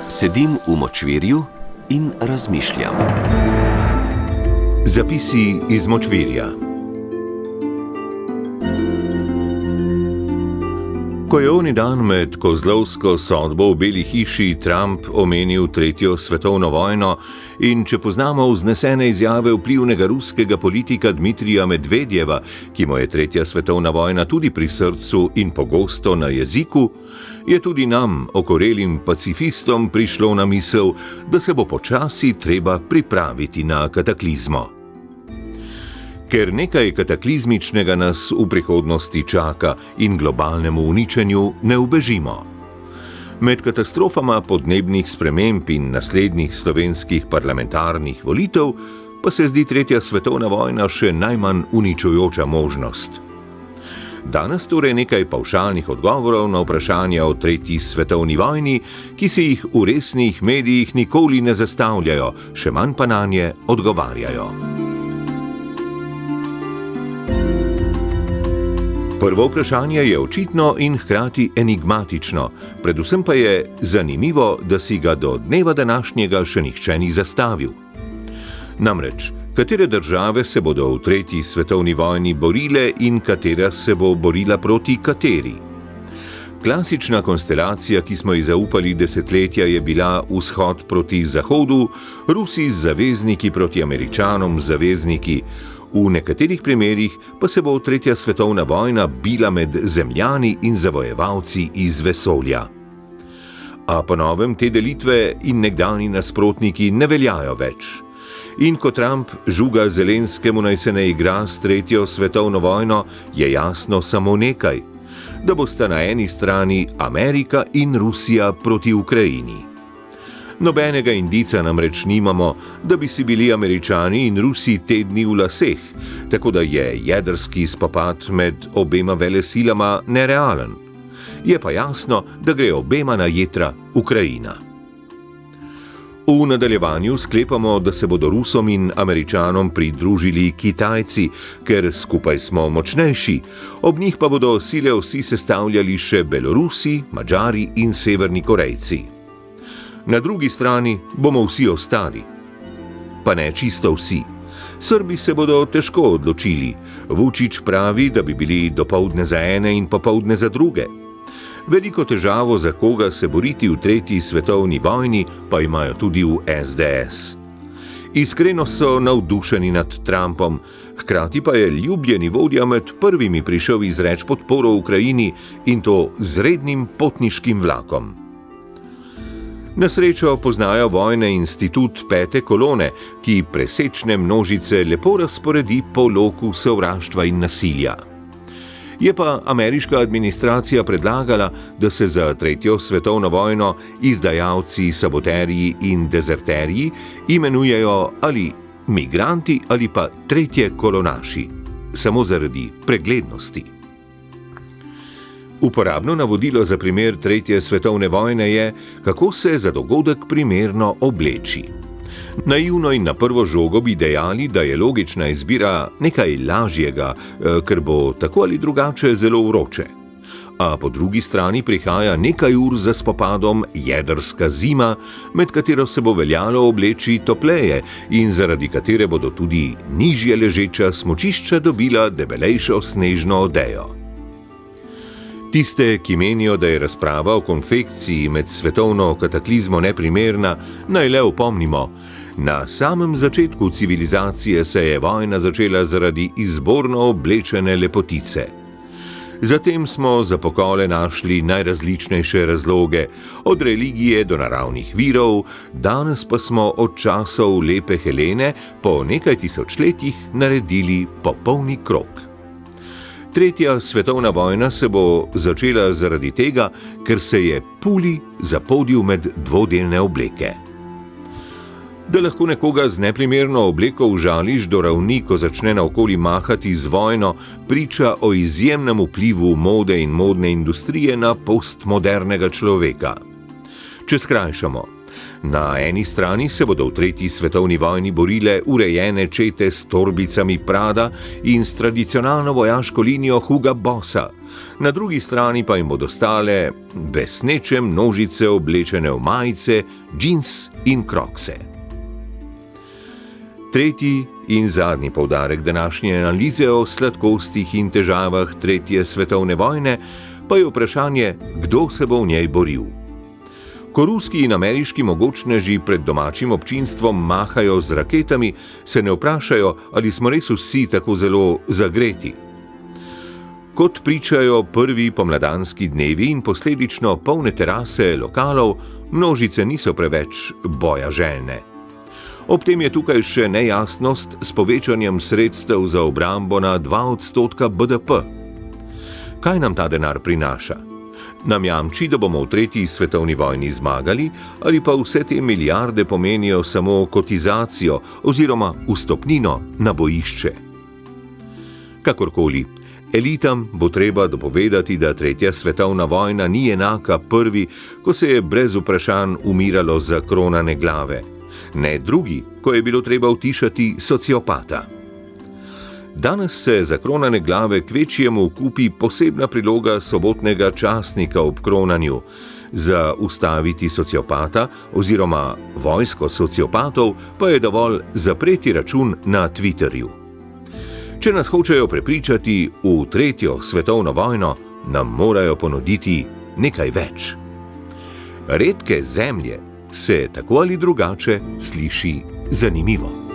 Sedim v močvirju in razmišljam. Zapisi iz močvirja. Ko je oni dan med kozlovsko sodbo v Beli hiši Trump omenil tretjo svetovno vojno in če poznamo vznesene izjave vplivnega ruskega politika Dmitrija Medvedjeva, ki mu je tretja svetovna vojna tudi pri srcu in pogosto na jeziku, je tudi nam, okorelim pacifistom, prišlo na misel, da se bo počasi treba pripraviti na kataklizmo. Ker nekaj kataklizmičnega nas v prihodnosti čaka in globalnemu uničenju ne ubežimo. Med katastrofama podnebnih sprememb in naslednjih slovenskih parlamentarnih volitev pa se zdi tretja svetovna vojna še najmanj uničujoča možnost. Danes torej nekaj pavšalnih odgovorov na vprašanja o tretji svetovni vojni, ki se jih v resnih medijih nikoli ne zastavljajo, še manj pa nanje odgovarjajo. Prvo vprašanje je očitno in hkrati enigmatično, predvsem pa je zanimivo, da si ga do dneva današnjega še nihče ni zastavil. Namreč, katere države se bodo v tretji svetovni vojni borile in katera se bo borila proti kateri? Klasična konstelacija, ki smo ji zaupali desetletja, je bila vzhod proti Zahodu, Rusi z zavezniki proti Američanom z zavezniki. V nekaterih primerih pa se bo tretja svetovna vojna bila med zemljani in zavojevalci iz vesolja. A po novem te delitve in nekdanji nasprotniki ne veljajo več. In ko Trump žuga Zelenskemu, naj se ne igra s tretjo svetovno vojno, je jasno samo nekaj, da bosta na eni strani Amerika in Rusija proti Ukrajini. Nobenega indica namreč nimamo, da bi si bili Američani in Rusi tedni v laseh, tako da je jedrski spopad med obema velesilama nerealen. Je pa jasno, da gre obema na jetra Ukrajina. V nadaljevanju sklepamo, da se bodo Rusom in Američanom pridružili Kitajci, ker skupaj smo močnejši, ob njih pa bodo sile vsi sestavljali še Belorusi, Madžari in Severni Korejci. Na drugi strani bomo vsi ostali. Pa ne čisto vsi. Srbi se bodo težko odločili. Vučić pravi, da bi bili dopoldne za ene in popoldne za druge. Veliko težavo, za koga se boriti v tretji svetovni vojni, pa imajo tudi v SDS. Iskreno so navdušeni nad Trumpom, hkrati pa je ljubljeni vodja med prvimi prišel izreč podporo Ukrajini in to z rednim potniškim vlakom. Na srečo poznajo vojne institut pete kolone, ki presečne množice lepo razporedi po loku sovraštva in nasilja. Je pa ameriška administracija predlagala, da se za tretjo svetovno vojno izdajalci, saboterji in dezerterji imenujejo ali migranti ali pa tretje kolonaši, samo zaradi preglednosti. Uporabno navodilo za primer tretje svetovne vojne je, kako se za dogodek primerno obleči. Naivno in na prvo žogo bi dejali, da je logična izbira nekaj lažjega, ker bo tako ali drugače zelo vroče. A po drugi strani prihaja nekaj ur za spopadom jedrska zima, med katero se bo veljalo obleči topleje in zaradi katere bodo tudi nižje ležeča smučišča dobila debelejšo snežno odejo. Tiste, ki menijo, da je razprava o konfekciji med svetovno kataklizmo neprimerna, naj le opomnimo. Na samem začetku civilizacije se je vojna začela zaradi izborno oblečene lepotice. Zatem smo za pokole našli najrazličnejše razloge, od religije do naravnih virov, danes pa smo od časov lepe Helene po nekaj tisočletjih naredili popolni krog. Tretja svetovna vojna se bo začela zaradi tega, ker se je Puli zapodil med dvodelne obleke. Da lahko nekoga z neprimerno obleko užališ do ravni, ko začne naokoli mahati z vojno, priča o izjemnem vplivu mode in modne industrije na postmodernega človeka. Če skrajšamo. Na eni strani se bodo v tretji svetovni vojni borile urejene čete s torbicami Prada in s tradicionalno vojaško linijo Huga Bossa, na drugi strani pa jim bodo stale besneče množice oblečene v majice, džins in krokse. Tretji in zadnji poudarek današnje analize o sladkostih in težavah tretje svetovne vojne pa je vprašanje, kdo se bo v njej boril. Ko ruski in ameriški mogočneži pred domačim občinstvom mahajo z raketami, se ne vprašajo, ali smo res vsi tako zelo zagreti. Kot pričajo prvi pomladanski dnevi in posledično polne terase lokalov, množice niso preveč bojaželjne. Ob tem je tukaj še nejasnost s povečanjem sredstev za obrambo na 2% BDP. Kaj nam ta denar prinaša? Nam jamči, da bomo v tretji svetovni vojni zmagali, ali pa vse te milijarde pomenijo samo kotizacijo oziroma vstopnino na bojišče? Kakorkoli, elitam bo treba dopovedati, da tretja svetovna vojna ni enaka prvi, ko se je brez vprašanj umiralo za kronane glave, ne drugi, ko je bilo treba utišati sociopata. Danes se za kronane glave kvečjemu kupi posebna priloga sobotnega časnika ob kronanju. Za ustaviti sociopata oziroma vojsko sociopatov pa je dovolj zapreti račun na Twitterju. Če nas hočejo prepričati v tretjo svetovno vojno, nam morajo ponuditi nekaj več. Redke zemlje se tako ali drugače sliši zanimivo.